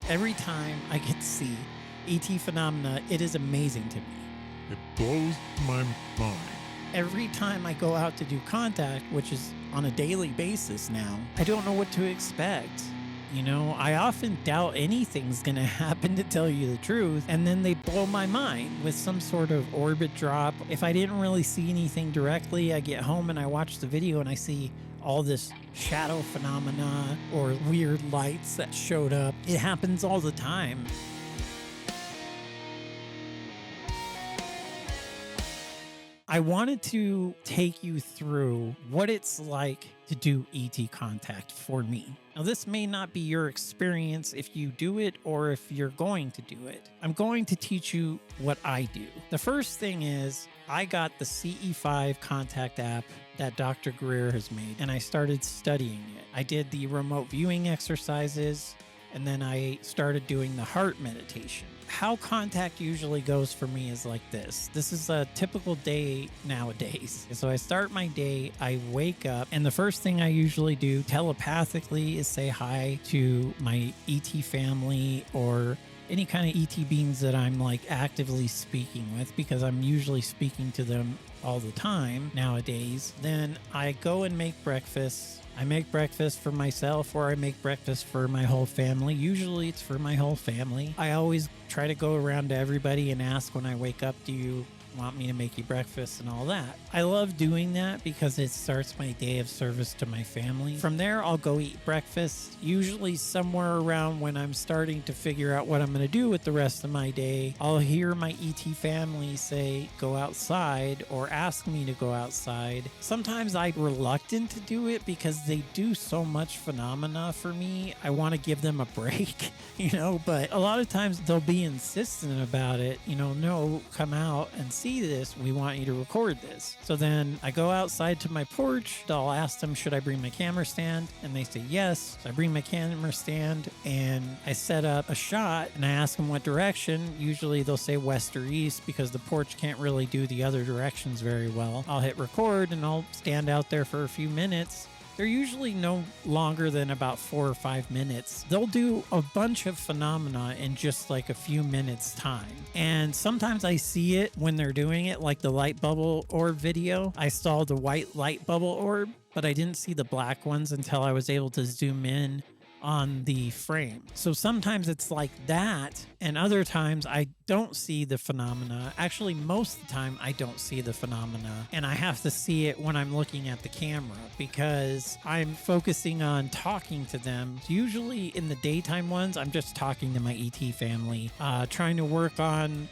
Every time I get to see ET phenomena, it is amazing to me. It blows my mind. Every time I go out to do contact, which is on a daily basis now, I don't know what to expect. You know, I often doubt anything's going to happen, to tell you the truth, and then they blow my mind with some sort of orbit drop. If I didn't really see anything directly, I get home and I watch the video and I see all this shadow phenomena or weird lights that showed up. It happens all the time. I wanted to take you through what it's like to do ET contact for me. Now, this may not be your experience if you do it or if you're going to do it. I'm going to teach you what I do. The first thing is I got the CE5 contact app that Dr. Greer has made, and I started studying it. I did the remote viewing exercises, and then I started doing the heart meditation. How contact usually goes for me is like this. This is a typical day nowadays. So I start my day, I wake up, and the first thing I usually do telepathically is say hi to my ET family or any kind of ET beings that I'm like actively speaking with, because I'm usually speaking to them all the time nowadays. Then I go and make breakfast. I make breakfast for myself, or I make breakfast for my whole family. Usually it's for my whole family. I always try to go around to everybody and ask when I wake up, do you want me to make you breakfast and all that? I love doing that because it starts my day of service to my family. From there, I'll go eat breakfast, usually somewhere around when I'm starting to figure out what I'm going to do with the rest of my day. I'll hear my ET family say, go outside, or ask me to go outside. Sometimes I'm reluctant to do it because they do so much phenomena for me. I want to give them a break, but a lot of times they'll be insistent about it. No, come out and see this. We want you to record this. So then I go outside to my porch. I'll ask them, should I bring my camera stand? And they say yes. So I bring my camera stand and I set up a shot and I ask them what direction. Usually they'll say west or east because the porch can't really do the other directions very well. I'll hit record and I'll stand out there for a few minutes. They're usually no longer than about 4 or 5 minutes. They'll do a bunch of phenomena in just like a few minutes time. And sometimes I see it when they're doing it, like the Light Bubble Orb video. I saw the white light bubble orb, but I didn't see the black ones until I was able to zoom in on the frame. So sometimes it's like that, and other times I don't see the phenomena. Actually, most of the time I don't see the phenomena, and I have to see it when I'm looking at the camera because I'm focusing on talking to them. Usually in the daytime ones, I'm just talking to my ET family, trying to work on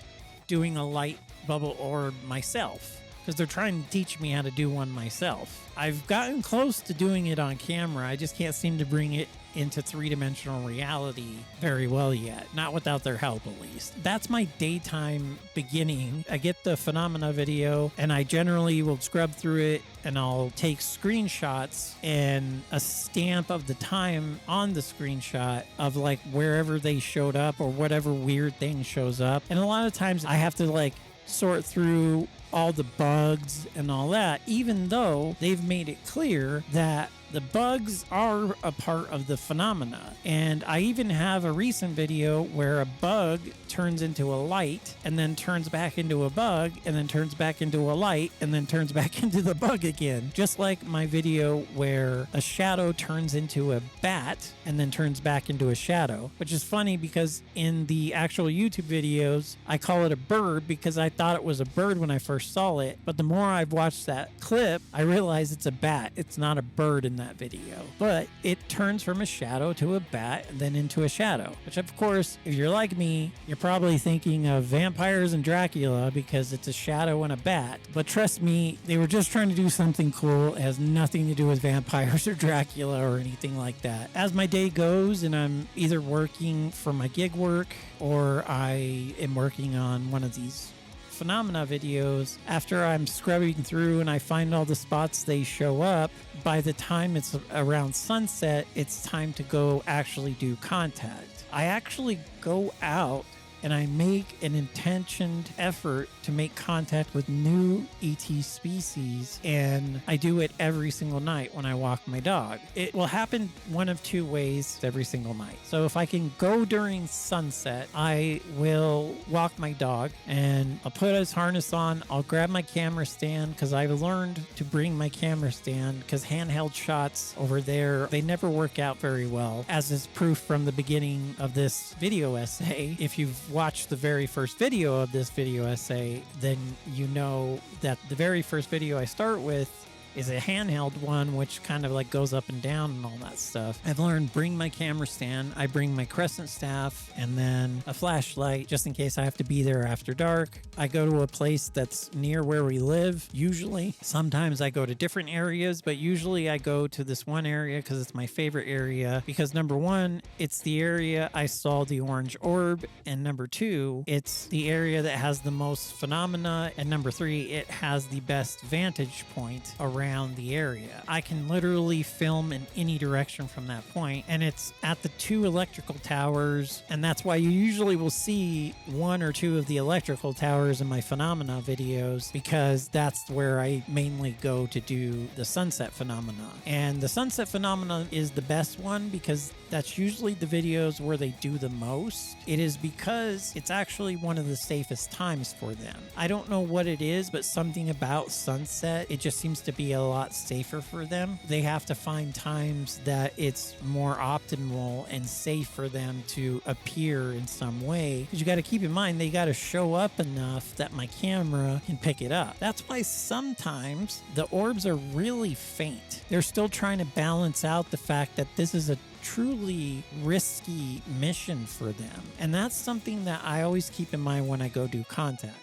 doing a light bubble orb myself, because they're trying to teach me how to do one myself. I've gotten close to doing it on camera. I just can't seem to bring it into three-dimensional reality very well yet. Not without their help, at least. That's my daytime beginning. I get the phenomena video, and I generally will scrub through it, and I'll take screenshots and a stamp of the time on the screenshot of like wherever they showed up or whatever weird thing shows up. And a lot of times I have to like sort through all the bugs and all that, even though they've made it clear that the bugs are a part of the phenomena. And I even have a recent video where a bug turns into a light and then turns back into a bug and then turns back into a light and then turns back into the bug again. Just like my video where a shadow turns into a bat and then turns back into a shadow, which is funny because in the actual YouTube videos, I call it a bird because I thought it was a bird when I first saw it. But the more I've watched that clip, I realize it's a bat. It's not a bird in that video, but it turns from a shadow to a bat and then into a shadow, which of course, if you're like me, you're probably thinking of vampires and Dracula because it's a shadow and a bat. But trust me, they were just trying to do something cool. It has nothing to do with vampires or Dracula or anything like that. As my day goes and I'm either working for my gig work or I am working on one of these phenomena videos, after I'm scrubbing through and I find all the spots they show up, by the time it's around sunset, it's time to go actually do contact. I actually go out and I make an intentioned effort to make contact with new ET species, and I do it every single night when I walk my dog. It will happen one of two ways every single night. So if I can go during sunset, I will walk my dog and I'll put his harness on. I'll grab my camera stand because I've learned to bring my camera stand because handheld shots over there, they never work out very well, as is proof from the beginning of this video essay. If you've watched the very first video of this video essay, then you know that the very first video I start with is a handheld one, which kind of like goes up and down and all that stuff. I've learned bring my camera stand, I bring my crescent staff, and then a flashlight just in case I have to be there after dark. I go to a place that's near where we live, usually. Sometimes I go to different areas, but usually I go to this one area because it's my favorite area. Because number one, it's the area I saw the orange orb, and number two, it's the area that has the most phenomena, and number three, it has the best vantage point around the area. I can literally film in any direction from that point, and it's at the two electrical towers, and that's why you usually will see one or two of the electrical towers in my phenomena videos, because that's where I mainly go to do the sunset phenomena. And the sunset phenomena is the best one because that's usually the videos where they do the most. It is because it's actually one of the safest times for them. I don't know what it is, but something about sunset, it just seems to be a lot safer for them. They have to find times that it's more optimal and safe for them to appear in some way. Because you got to keep in mind, they got to show up enough that my camera can pick it up. That's why sometimes the orbs are really faint. They're still trying to balance out the fact that this is a truly risky mission for them. And that's something that I always keep in mind when I go do contact.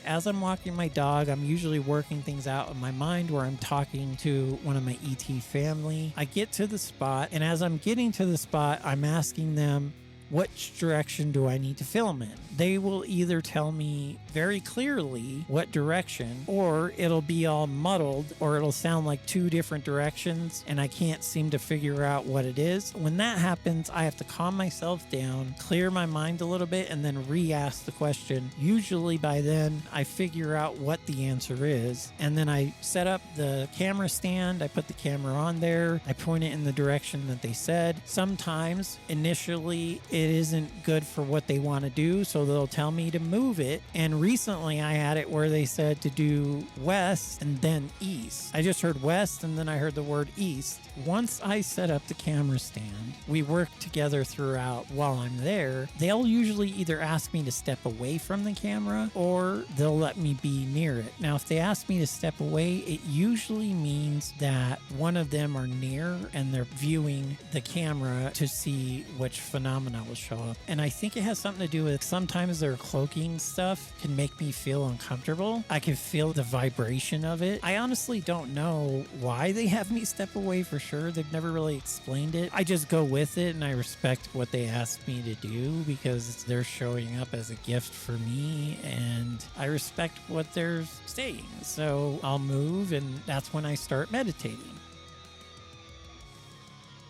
As I'm walking my dog, I'm usually working things out in my mind where I'm talking to one of my ET family. I get to the spot, and as I'm getting to the spot, I'm asking them, which direction do I need to film in? They will either tell me very clearly what direction, or it'll be all muddled, or it'll sound like two different directions and I can't seem to figure out what it is. When that happens, I have to calm myself down, clear my mind a little bit, and then re-ask the question. Usually by then, I figure out what the answer is, and then I set up the camera stand, I put the camera on there, I point it in the direction that they said. Sometimes, initially, it isn't good for what they want to do, so they'll tell me to move it. And recently I had it where they said to do west and then east. I just heard west and then I heard the word east. Once I set up the camera stand, we work together throughout while I'm there. They'll usually either ask me to step away from the camera or they'll let me be near it. Now, if they ask me to step away, it usually means that one of them are near and they're viewing the camera to see which phenomena will show up. And I think it has something to do with sometimes their cloaking stuff can make me feel uncomfortable. I can feel the vibration of it. I honestly don't know why they have me step away for sure. They've never really explained it. I just go with it and I respect what they ask me to do because they're showing up as a gift for me and I respect what they're saying. So I'll move and that's when I start meditating.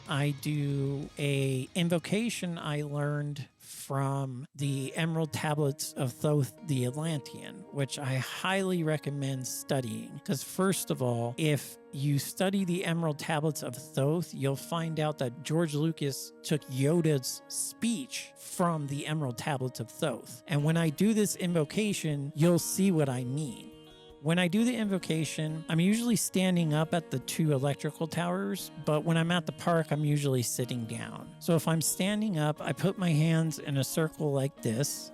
I do a invocation I learned from the Emerald Tablets of Thoth the Atlantean, which I highly recommend studying. Because first of all, if you study the Emerald Tablets of Thoth, you'll find out that George Lucas took Yoda's speech from the Emerald Tablets of Thoth. And when I do this invocation, you'll see what I mean. When I do the invocation, I'm usually standing up at the two electrical towers, but when I'm at the park, I'm usually sitting down. So if I'm standing up, I put my hands in a circle like this,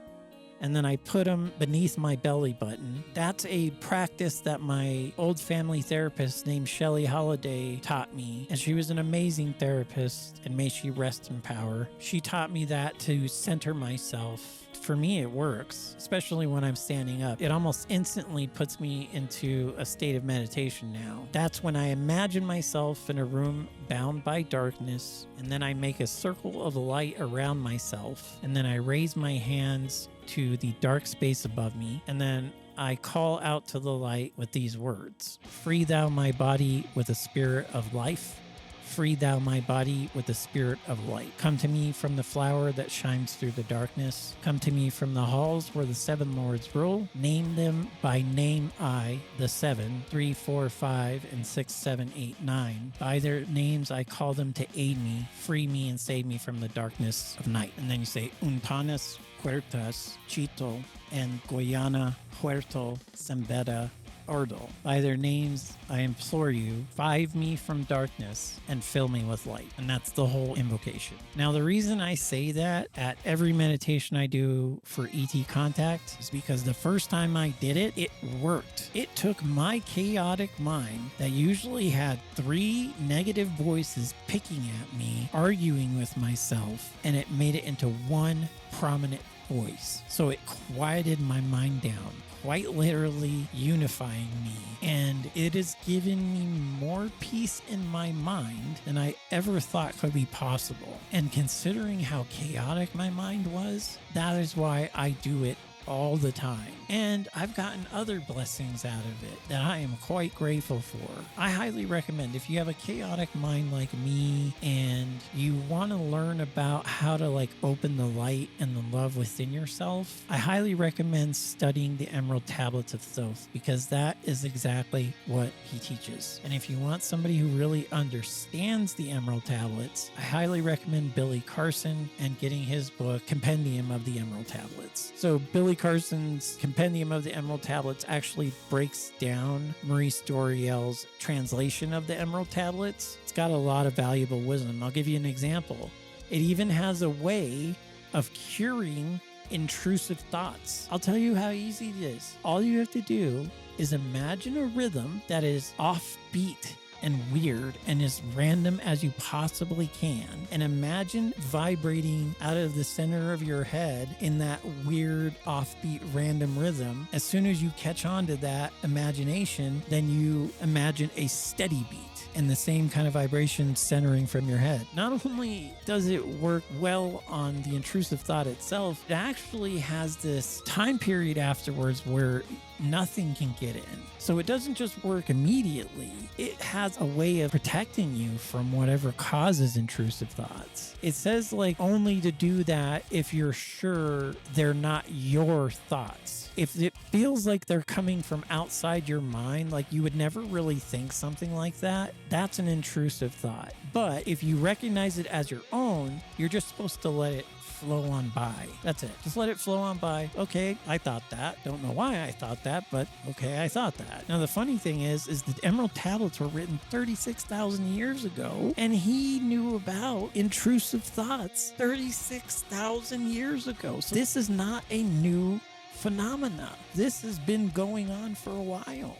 and then I put them beneath my belly button. That's a practice that my old family therapist named Shelley Holiday taught me, and she was an amazing therapist, and may she rest in power. She taught me that to center myself. For me, it works, especially when I'm standing up. It almost instantly puts me into a state of meditation now. That's when I imagine myself in a room bound by darkness, and then I make a circle of light around myself, and then I raise my hands to the dark space above me, and then I call out to the light with these words: "Free thou my body with a spirit of life. Free thou my body with the spirit of light. Come to me from the flower that shines through the darkness. Come to me from the halls where the seven lords rule. Name them by name I, the seven, 3, 4, 5, and 6, 7, 8, 9. By their names I call them to aid me, free me, and save me from the darkness of night. And then you say, Untanas, Huertas, Chito, and Guayana, Huerto, Sembeda, Ordal. By their names, I implore you, five me from darkness and fill me with light. And that's the whole invocation. Now, the reason I say that at every meditation I do for ET contact is because the first time I did it, it worked. It took my chaotic mind that usually had 3 negative voices picking at me, arguing with myself, and it made it into one prominent voice. So it quieted my mind down, quite literally unifying me. And it has given me more peace in my mind than I ever thought could be possible. And considering how chaotic my mind was, that is why I do it all the time. And I've gotten other blessings out of it that I am quite grateful for. I highly recommend, if you have a chaotic mind like me and you want to learn about how to open the light and the love within yourself, I highly recommend studying the Emerald Tablets of Thoth, because that is exactly what he teaches. And if you want somebody who really understands the Emerald Tablets, I highly recommend Billy Carson and getting his book, Compendium of the Emerald Tablets. So Billy Carson's Compendium of the Emerald Tablets actually breaks down Maurice Doriel's translation of the Emerald Tablets. It's got a lot of valuable wisdom. I'll give you an example. It even has a way of curing intrusive thoughts. I'll tell you how easy it is. All you have to do is imagine a rhythm that is offbeat and weird and as random as you possibly can, and imagine vibrating out of the center of your head in that weird offbeat random rhythm. As soon as you catch on to that imagination, then you imagine a steady beat and the same kind of vibration centering from your head. Not only does it work well on the intrusive thought itself, it actually has this time period afterwards where nothing can get in. So it doesn't just work immediately. It has a way of protecting you from whatever causes intrusive thoughts. It says only to do that if you're sure they're not your thoughts. If it feels like they're coming from outside your mind, like you would never really think something like that, that's an intrusive thought. But if you recognize it as your own, you're just supposed to let it flow on by. That's it. Just let it flow on by. Okay, I thought that. Don't know why I thought that, but okay, I thought that. Now, the funny thing is the Emerald Tablets were written 36,000 years ago, and he knew about intrusive thoughts 36,000 years ago. So this is not a new phenomena. This has been going on for a while.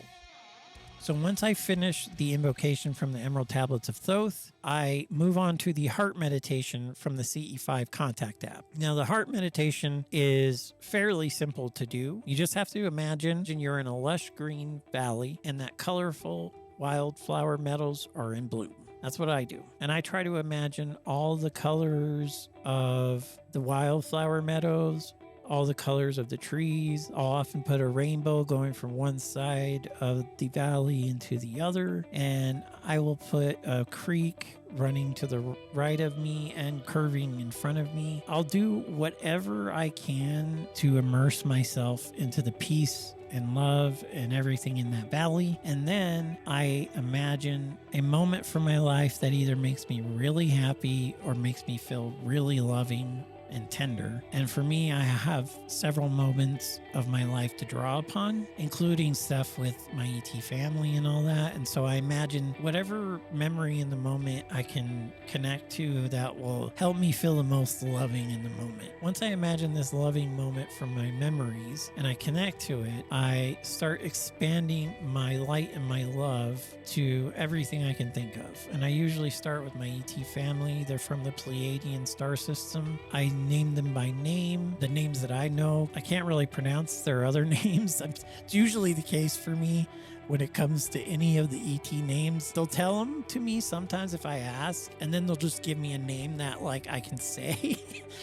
So once I finish the invocation from the Emerald Tablets of Thoth, I move on to the heart meditation from the CE5 Contact app. Now, the heart meditation is fairly simple to do. You just have to imagine you're in a lush green valley and that colorful wildflower meadows are in bloom. That's what I do. And I try to imagine all the colors of the wildflower meadows, all the colors of the trees. I'll often put a rainbow going from one side of the valley into the other, and I will put a creek running to the right of me and curving in front of me. I'll do whatever I can to immerse myself into the peace and love and everything in that valley. And then I imagine a moment from my life that either makes me really happy or makes me feel really loving and tender. And for me, I have several moments of my life to draw upon, including stuff with my ET family and all that. And so I imagine whatever memory in the moment I can connect to that will help me feel the most loving in the moment. Once I imagine this loving moment from my memories and I connect to it, I start expanding my light and my love to everything I can think of. And I usually start with my ET family. They're from the Pleiadian star system. I name them by name, the names that I know. I can't really pronounce their other names. It's usually the case for me. when it comes to any of the ET names. They'll tell them to me sometimes if I ask, and then they'll just give me a name that like I can say.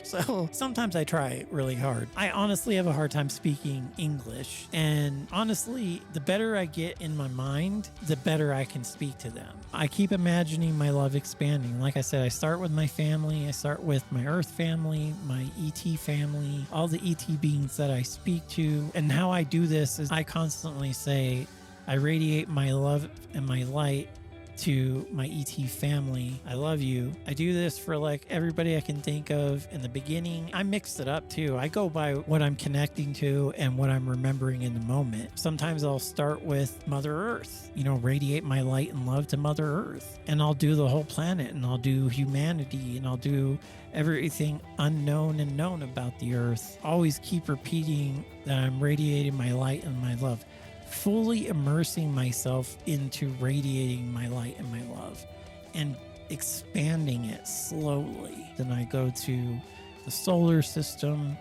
So sometimes I try really hard. I honestly have a hard time speaking English, and honestly, the better I get in my mind, the better I can speak to them. I keep imagining my love expanding. Like I said, I start with my family. I start with my Earth family, my ET family, all the ET beings that I speak to. And how I do this is I constantly say, I radiate my love and my light to my ET family. I love you. I do this for like everybody I can think of. In the beginning, I mixed it up too. I go by what I'm connecting to and what I'm remembering in the moment. Sometimes I'll start with Mother Earth, radiate my light and love to Mother Earth. And I'll do the whole planet, and I'll do humanity, and I'll do everything unknown and known about the Earth. Always keep repeating that I'm radiating my light and my love, fully immersing myself into radiating my light and my love and expanding it slowly. Then I go to the solar system,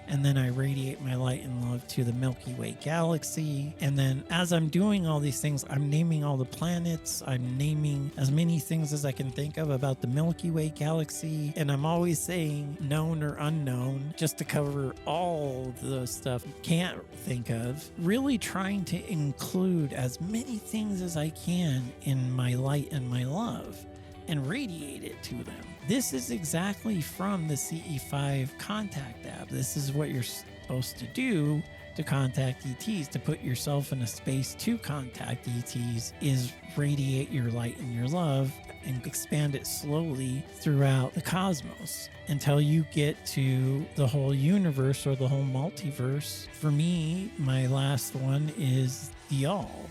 and then I radiate my light and love to the Milky Way galaxy. And then as I'm doing all these things, I'm naming all the planets. I'm naming as many things as I can think of about the Milky Way galaxy. And I'm always saying known or unknown, just to cover all the stuff you can't think of. Really trying to include as many things as I can in my light and my love and radiate it to them. This is exactly from the CE5 contact app. This is what you're supposed to do to contact ETs, to put yourself in a space to contact ETs, is radiate your light and your love and expand it slowly throughout the cosmos until you get to the whole universe or the whole multiverse. For me, my last one is the all,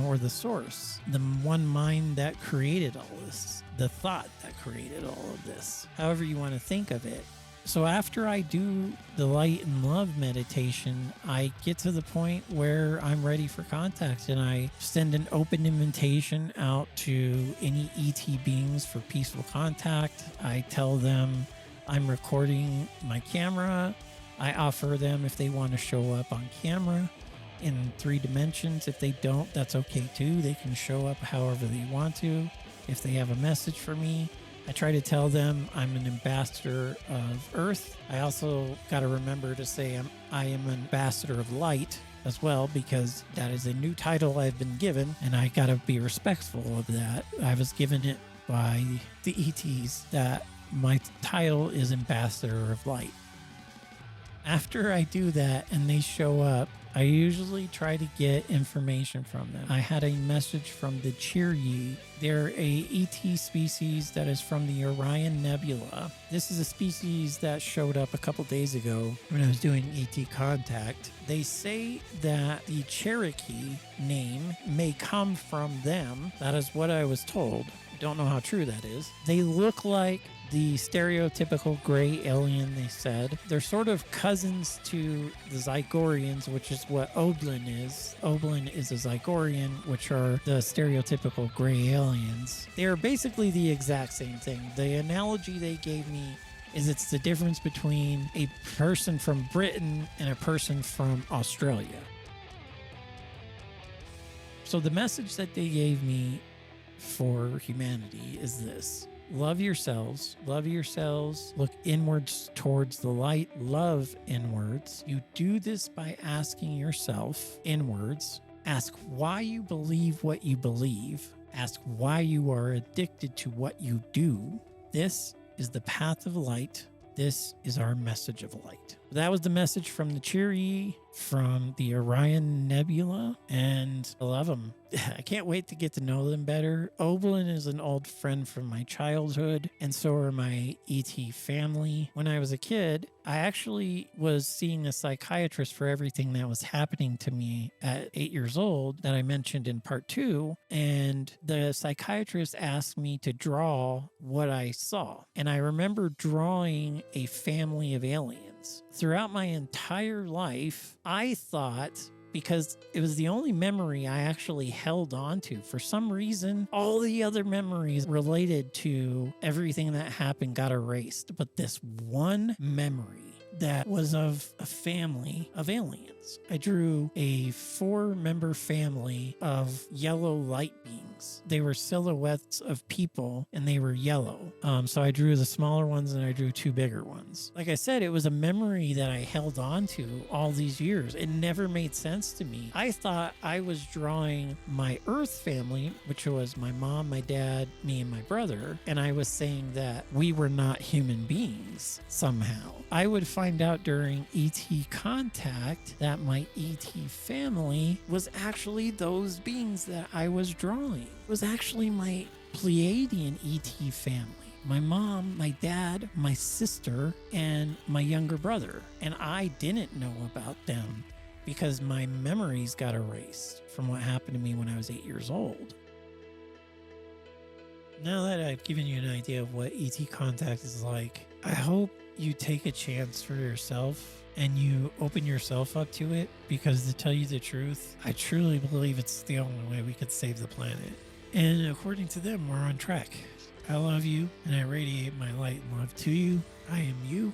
or the source, the one mind that created all this, the thought that created all of this, however you want to think of it. So after I do the light and love meditation, I get to the point where I'm ready for contact, and I send an open invitation out to any ET beings for peaceful contact. I tell them I'm recording my camera. I offer them if they want to show up on camera in 3 dimensions. If they don't, that's okay too. They can show up however they want to. If they have a message for me, I try to tell them I'm an ambassador of Earth. I also got to remember to say I am an ambassador of light as well, because that is a new title I've been given, and I got to be respectful of that. I was given it by the ETs that my title is ambassador of light. After I do that and they show up, I usually try to get information from them. I had a message from the Cheerye. They're a ET species that is from the Orion Nebula. This is a species that showed up a couple days ago when I was doing ET contact. They say that the Cherokee name may come from them. That is what I was told. I don't know how true that is. They look like the stereotypical gray alien, they said. They're sort of cousins to the Zygorians, which is what Oblin is. Oblin is a Zygorian, which are the stereotypical gray aliens. They are basically the exact same thing. The analogy they gave me is it's the difference between a person from Britain and a person from Australia. So the message that they gave me for humanity is this: love yourselves, look inwards towards the light, love inwards. You do this by asking yourself inwards, ask why you believe what you believe, ask why you are addicted to what you do. This is the path of light. This is our message of light. That was the message from the Cheerye, from the Orion Nebula, and I love them. I can't wait to get to know them better. Oblin is an old friend from my childhood, and so are my ET family. When I was a kid, I actually was seeing a psychiatrist for everything that was happening to me at 8 years old that I mentioned in part 2, and the psychiatrist asked me to draw what I saw. And I remember drawing a family of aliens. Throughout my entire life, I thought, because it was the only memory I actually held on to. For some reason, all the other memories related to everything that happened got erased. But this one memory that was of a family of aliens. I drew a 4-member family of yellow light beings. They were silhouettes of people and they were yellow. So I drew the smaller ones and I drew 2 bigger ones. Like I said, it was a memory that I held on to all these years. It never made sense to me. I thought I was drawing my Earth family, which was my mom, my dad, me, and my brother. And I was saying that we were not human beings somehow. I would find out during ET contact that my ET family was actually those beings that I was drawing. It was actually my Pleiadian ET family. My mom, my dad, my sister, and my younger brother. And I didn't know about them because my memories got erased from what happened to me when I was 8 years old. Now that I've given you an idea of what ET contact is like, I hope you take a chance for yourself and you open yourself up to it, because to tell you the truth, I truly believe it's the only way we could save the planet. And according to them, we're on track. I love you and I radiate my light and love to you. I am you.